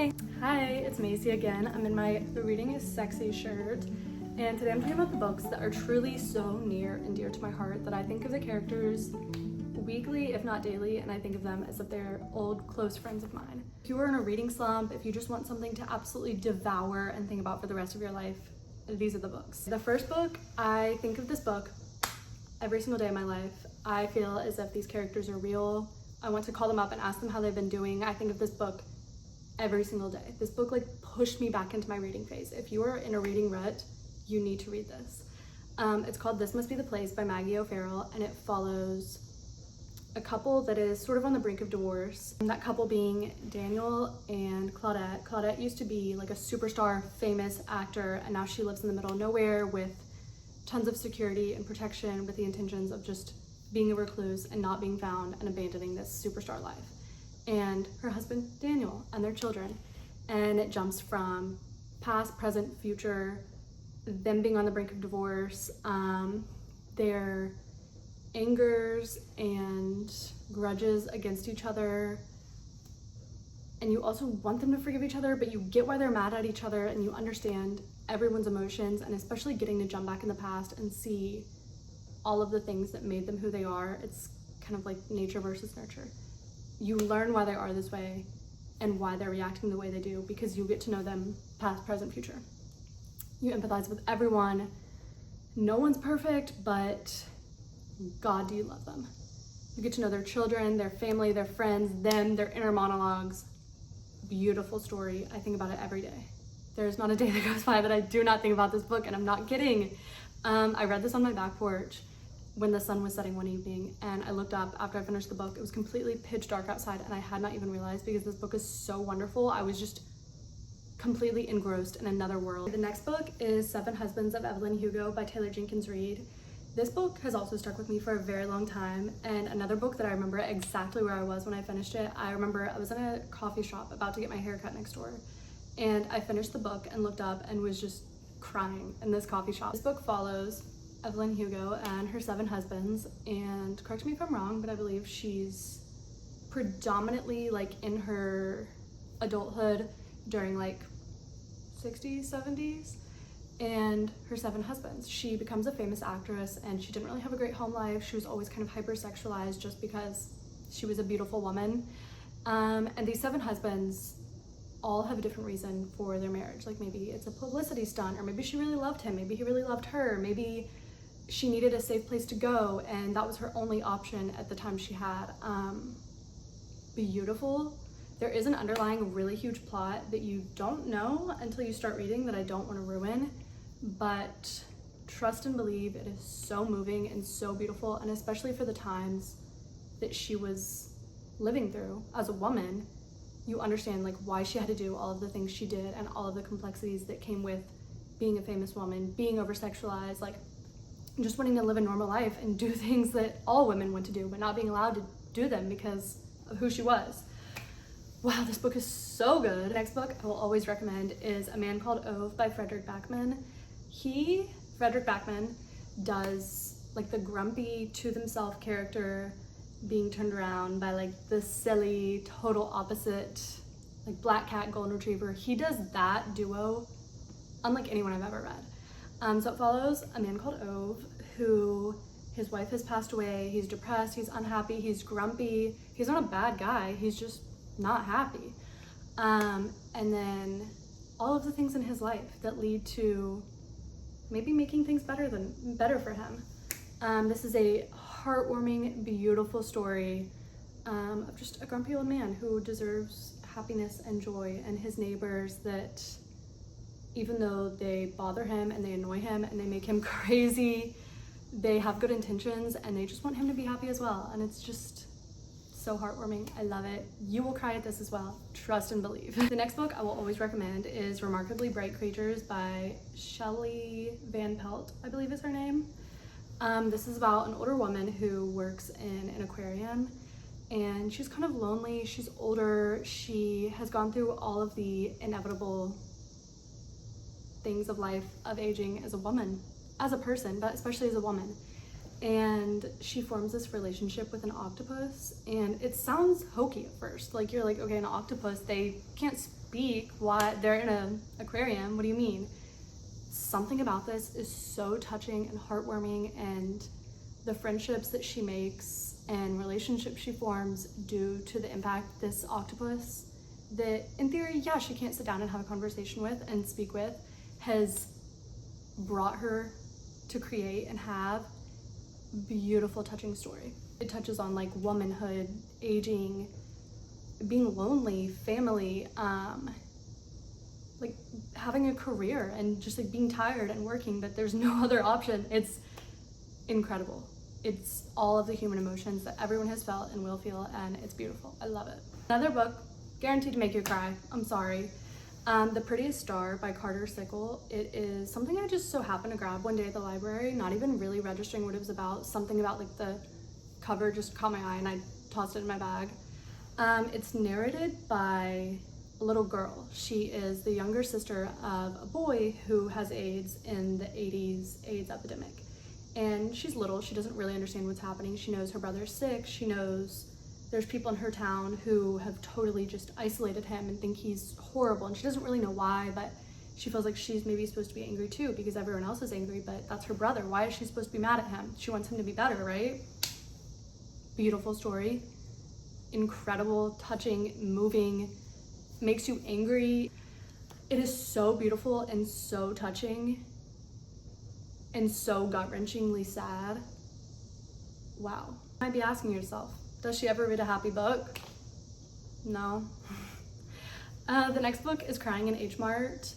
Hey! Hi, it's Macy again. I'm in my Reading is Sexy shirt, and today I'm talking about the books that are truly so near and dear to my heart that I think of the characters weekly, if not daily, and I think of them as if they're old, close friends of mine. If you are in a reading slump, if you just want something to absolutely devour and think about for the rest of your life, these are the books. The first book, I think of this book every single day of my life. I feel as if these characters are real. I want to call them up and ask them how they've been doing. I think of this book every single day. This book like pushed me back into my reading phase. If you are in a reading rut, you need to read this. It's called This Must Be the Place by Maggie O'Ferrel, and it follows a couple that is sort of on the brink of divorce. And that couple being Daniel and Claudette. Claudette used to be like a superstar, famous actor, and now she lives in the middle of nowhere with tons of security and protection with the intentions of just being a recluse and not being found and abandoning this superstar life. And her husband, Daniel, and their children. And it jumps from past, present, future, them being on the brink of divorce, their angers and grudges against each other. And you also want them to forgive each other, but you get why they're mad at each other and you understand everyone's emotions, and especially getting to jump back in the past and see all of the things that made them who they are. It's kind of like nature versus nurture. You learn why they are this way and why they're reacting the way they do because you get to know them past, present, future. You empathize with everyone. No one's perfect, but God, do you love them. You get to know their children, their family, their friends, them, their inner monologues. Beautiful story. I think about it every day. There's not a day that goes by that I do not think about this book, and I'm not kidding. I read this on my back porch when the sun was setting one evening, and I looked up after I finished the book. It was completely pitch dark outside, and I had not even realized because this book is so wonderful. I was just completely engrossed in another world. The next book is Seven Husbands of Evelyn Hugo by Jenkins Reid. This book has also stuck with me for a very long time, and another book that I remember exactly where I was when I finished it. I remember I was in a coffee shop about to get my hair cut next door, and I finished the book and looked up and was just crying in this coffee shop. This book follows Evelyn Hugo and her 7 husbands, and correct me if I'm wrong, but I believe she's predominantly like in her adulthood during like 60s, 70s, and her 7 husbands. She becomes a famous actress, and she didn't really have a great home life. She was always kind of hypersexualized just because she was a beautiful woman. And these 7 husbands all have a different reason for their marriage. Like maybe it's a publicity stunt, or maybe she really loved him, maybe he really loved her, maybe she needed a safe place to go and that was her only option at the time she had. Beautiful. There is an underlying really huge plot that you don't know until you start reading that I don't want to ruin, but trust and believe, it is so moving and so beautiful, and especially for the times that she was living through as a woman. You understand like why she had to do all of the things she did and all of the complexities that came with being a famous woman, being over-sexualized, like just wanting to live a normal life and do things that all women want to do, but not being allowed to do them because of who she was. Wow, this book is so good. The next book I will always recommend is A Man Called Ove by Frederik Backman. Frederik Backman, does like the grumpy to themselves character being turned around by like the silly, total opposite, like black cat, golden retriever. He does that duo unlike anyone I've ever read. So it follows a man called Ove who, his wife has passed away. He's depressed, he's unhappy, he's grumpy. He's not a bad guy, he's just not happy. And then all of the things in his life that lead to maybe making things better for him. This is a heartwarming, beautiful story of just a grumpy old man who deserves happiness and joy, and his neighbors that, even though they bother him and they annoy him and they make him crazy, they have good intentions and they just want him to be happy as well. And it's just so heartwarming. I love it. You will cry at this as well. Trust and believe. The next book I will always recommend is Remarkably Bright Creatures by Shelby Van Pelt, I believe is her name. This is about an older woman who works in an aquarium, and she's kind of lonely. She's older. She has gone through all of the inevitable things of life, of aging as a woman, as a person, but especially as a woman. and she forms this relationship with an octopus, and it sounds hokey at first. Like, you're like, okay, an octopus, they can't speak, why, they're in an aquarium, what do you mean? Something about this is so touching and heartwarming, and the friendships that she makes and relationships she forms due to the impact this octopus, that in theory, yeah, she can't sit down and have a conversation with and speak with, has brought her to create and have beautiful, touching story. It touches on like womanhood, aging, being lonely, family, like having a career and just like being tired and working, but there's no other option. It's incredible. It's all of the human emotions that everyone has felt and will feel, and it's beautiful. I love it. Another book, guaranteed to make you cry. I'm sorry. The Prettiest Star by Carter Sickels. It is something I just so happened to grab one day at the library, not even really registering what it was about. Something about like the cover just caught my eye and I tossed it in my bag. It's narrated by a little girl. She is the younger sister of a boy who has AIDS in the 80s AIDS epidemic. And she's little, she doesn't really understand what's happening. She knows her brother's sick, she knows there's people in her town who have totally just isolated him and think he's horrible, and she doesn't really know why, but she feels like she's maybe supposed to be angry too because everyone else is angry, but that's her brother. Why is she supposed to be mad at him? She wants him to be better, right? Beautiful story. Incredible, touching, moving, makes you angry. It is so beautiful and so touching and so gut-wrenchingly sad. Wow. You might be asking yourself, does she ever read a happy book? No. The next book is Crying in H Mart.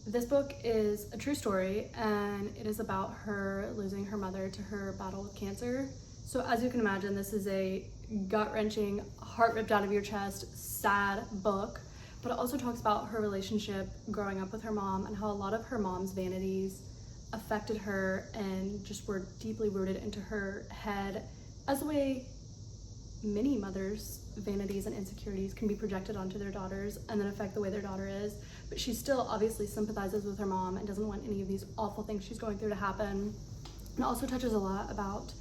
This book is a true story, and it is about her losing her mother to her battle with cancer. So as you can imagine, this is a gut-wrenching, heart ripped out of your chest, sad book, but it also talks about her relationship growing up with her mom and how a lot of her mom's vanities affected her and just were deeply rooted into her head, as the way many mothers' vanities and insecurities can be projected onto their daughters and then affect the way their daughter is. But she still obviously sympathizes with her mom and doesn't want any of these awful things she's going through to happen. And it also touches a lot about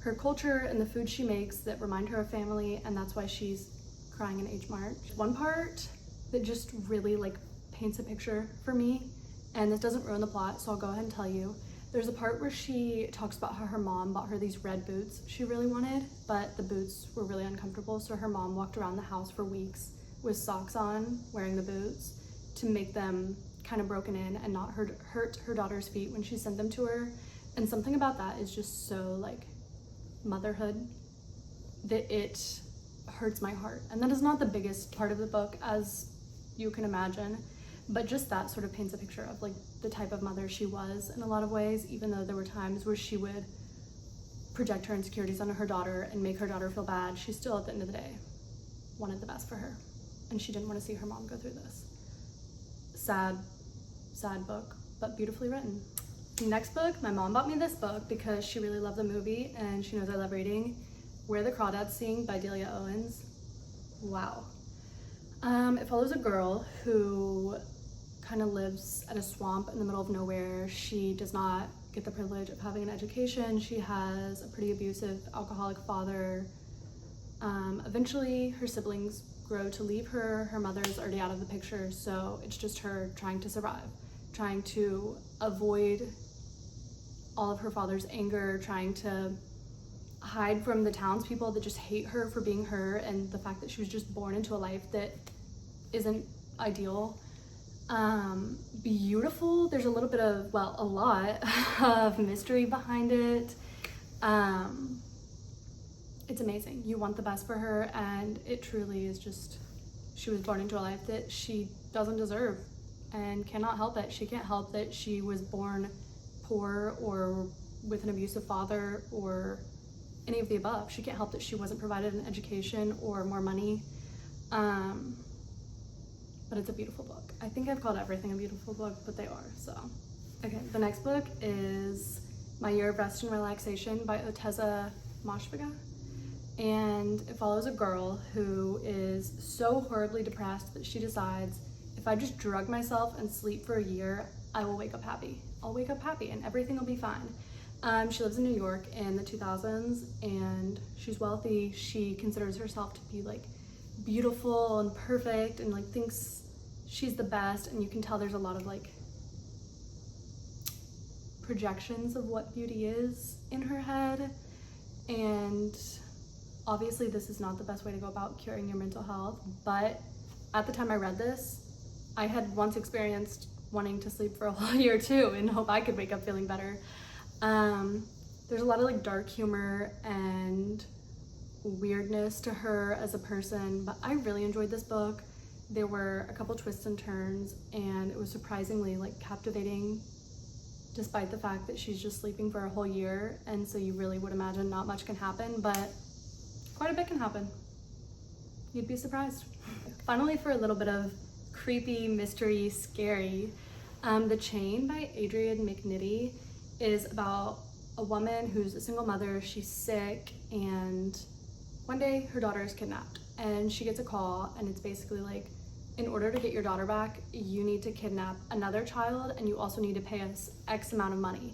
her culture and the food she makes that remind her of family, and that's why she's crying in H Mart. One part that just really like paints a picture for me, and this doesn't ruin the plot, so I'll go ahead and tell you. There's a part where she talks about how her mom bought her these red boots she really wanted, but the boots were really uncomfortable, so her mom walked around the house for weeks with socks on, wearing the boots, to make them kind of broken in and not hurt her daughter's feet when she sent them to her. And something about that is just so like motherhood that it hurts my heart. And that is not the biggest part of the book, as you can imagine, but just that sort of paints a picture of like the type of mother she was in a lot of ways, even though there were times where she would project her insecurities onto her daughter and make her daughter feel bad. She still, at the end of the day, wanted the best for her, and she didn't want to see her mom go through this. Sad, sad book, but beautifully written. Next book, my mom bought me this book because she really loved the movie and she knows I love reading. Where the Crawdads Sing by Delia Owens. Wow. It follows a girl who kind of lives at a swamp in the middle of nowhere. She does not get the privilege of having an education. She has a pretty abusive alcoholic father. Eventually her siblings grow to leave her. Her mother's already out of the picture, so it's just her trying to survive, trying to avoid all of her father's anger, trying to hide from the townspeople that just hate her for being her and the fact that she was just born into a life that isn't ideal. Beautiful. There's a little bit of, well, a lot of mystery behind it. It's amazing. You want the best for her, and it truly is just, she was born into a life that she doesn't deserve and cannot help it. She can't help that she was born poor or with an abusive father or any of the above. She can't help that she wasn't provided an education or more money. But it's a beautiful book. I think I've called everything a beautiful book, but they are, so. Okay, the next book is My Year of Rest and Relaxation by Otessa Moshfegh. And it follows a girl who is so horribly depressed that she decides, if I just drug myself and sleep for a year, I will wake up happy. I'll wake up happy and everything will be fine. She lives in New York in the 2000s, and she's wealthy. She considers herself to be like beautiful and perfect, and like thinks she's the best, and you can tell there's a lot of like projections of what beauty is in her head. And obviously this is not the best way to go about curing your mental health, but at the time I read this, I had once experienced wanting to sleep for a whole year too and hope I could wake up feeling better. There's a lot of like dark humor and weirdness to her as a person, but I really enjoyed this book. There were a couple twists and turns, and it was surprisingly like captivating despite the fact that she's just sleeping for a whole year, and so you really would imagine not much can happen, but quite a bit can happen. You'd be surprised. Finally, for a little bit of creepy, mystery, scary, The Chain by Adrian Mckinty is about a woman who's a single mother. She's sick, and one day her daughter is kidnapped, and she gets a call, and it's basically like, in order to get your daughter back, you need to kidnap another child, and you also need to pay us X amount of money,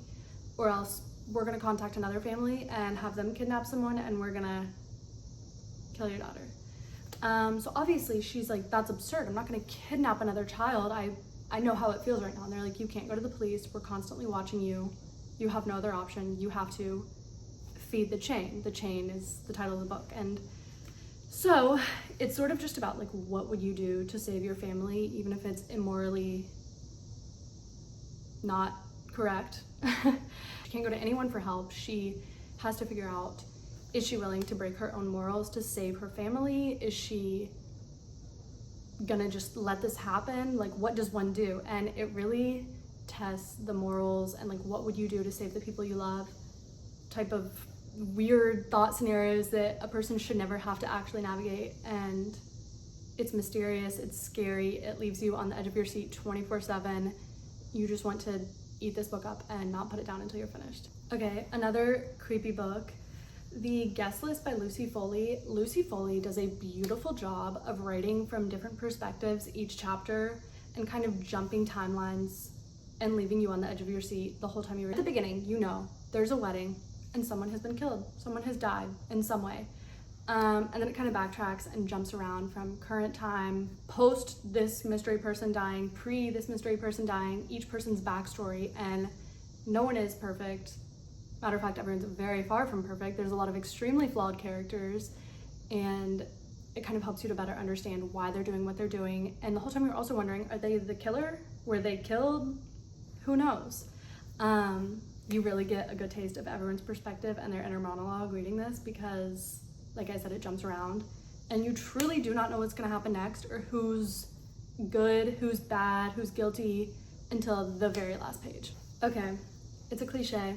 or else we're gonna contact another family and have them kidnap someone, and we're gonna kill your daughter. So obviously she's like, that's absurd. I'm not gonna kidnap another child. I know how it feels right now. And they're like, you can't go to the police. We're constantly watching you. You have no other option. You have to feed the chain. The Chain is the title of the book. And so it's sort of just about like, what would you do to save your family, even if it's immorally not correct? She can't go to anyone for help. She has to figure out, is she willing to break her own morals to save her family? Is she gonna just let this happen? Like, what does one do? And it really tests the morals and like, what would you do to save the people you love type of weird thought scenarios that a person should never have to actually navigate. And it's mysterious, it's scary, it leaves you on the edge of your seat 24/7. You just want to eat this book up and not put it down until you're finished. Okay, another creepy book, The Guest List by Lucy Foley. Lucy Foley does a beautiful job of writing from different perspectives each chapter and kind of jumping timelines and leaving you on the edge of your seat the whole time you read. At the beginning, you know, there's a wedding and someone has been killed, someone has died in some way. And then it kind of backtracks and jumps around from current time, post this mystery person dying, pre this mystery person dying, each person's backstory, and no one is perfect. Matter of fact, everyone's very far from perfect. There's a lot of extremely flawed characters, and it kind of helps you to better understand why they're doing what they're doing. And the whole time you're also wondering, are they the killer? Were they killed? Who knows? You really get a good taste of everyone's perspective and their inner monologue reading this, because like I said, it jumps around and you truly do not know what's gonna happen next or who's good, who's bad, who's guilty until the very last page. Okay, it's a cliche,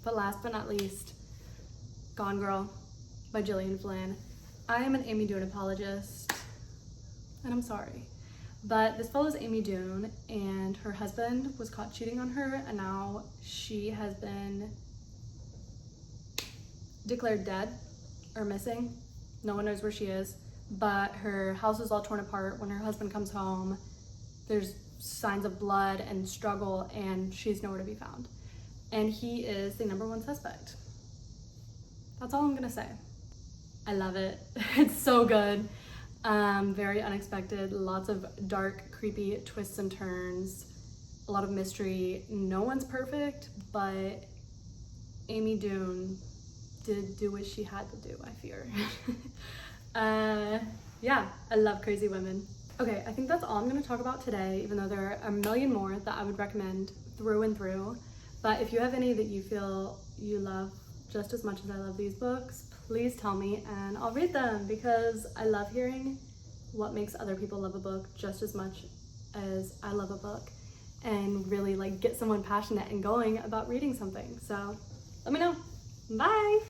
but last but not least, Gone Girl by Gillian Flynn. I am an Amy Doon apologist, and I'm sorry, but this follows Amy Doon, and her husband was caught cheating on her, and now she has been declared dead or missing. No one knows where she is, but her house is all torn apart. When her husband comes home, there's signs of blood and struggle, and she's nowhere to be found. And he is the #1 suspect. That's all I'm gonna say. I love it. It's so good. Very unexpected, lots of dark, creepy twists and turns, a lot of mystery. No one's perfect, but Amy Doon did do what she had to do, I fear. Yeah, I love crazy women. Okay, I think that's all I'm gonna talk about today, even though there are a million more that I would recommend through and through. But if you have any that you feel you love just as much as I love these books, please tell me and I'll read them, because I love hearing what makes other people love a book just as much as I love a book, and really like get someone passionate and going about reading something. So let me know. Bye.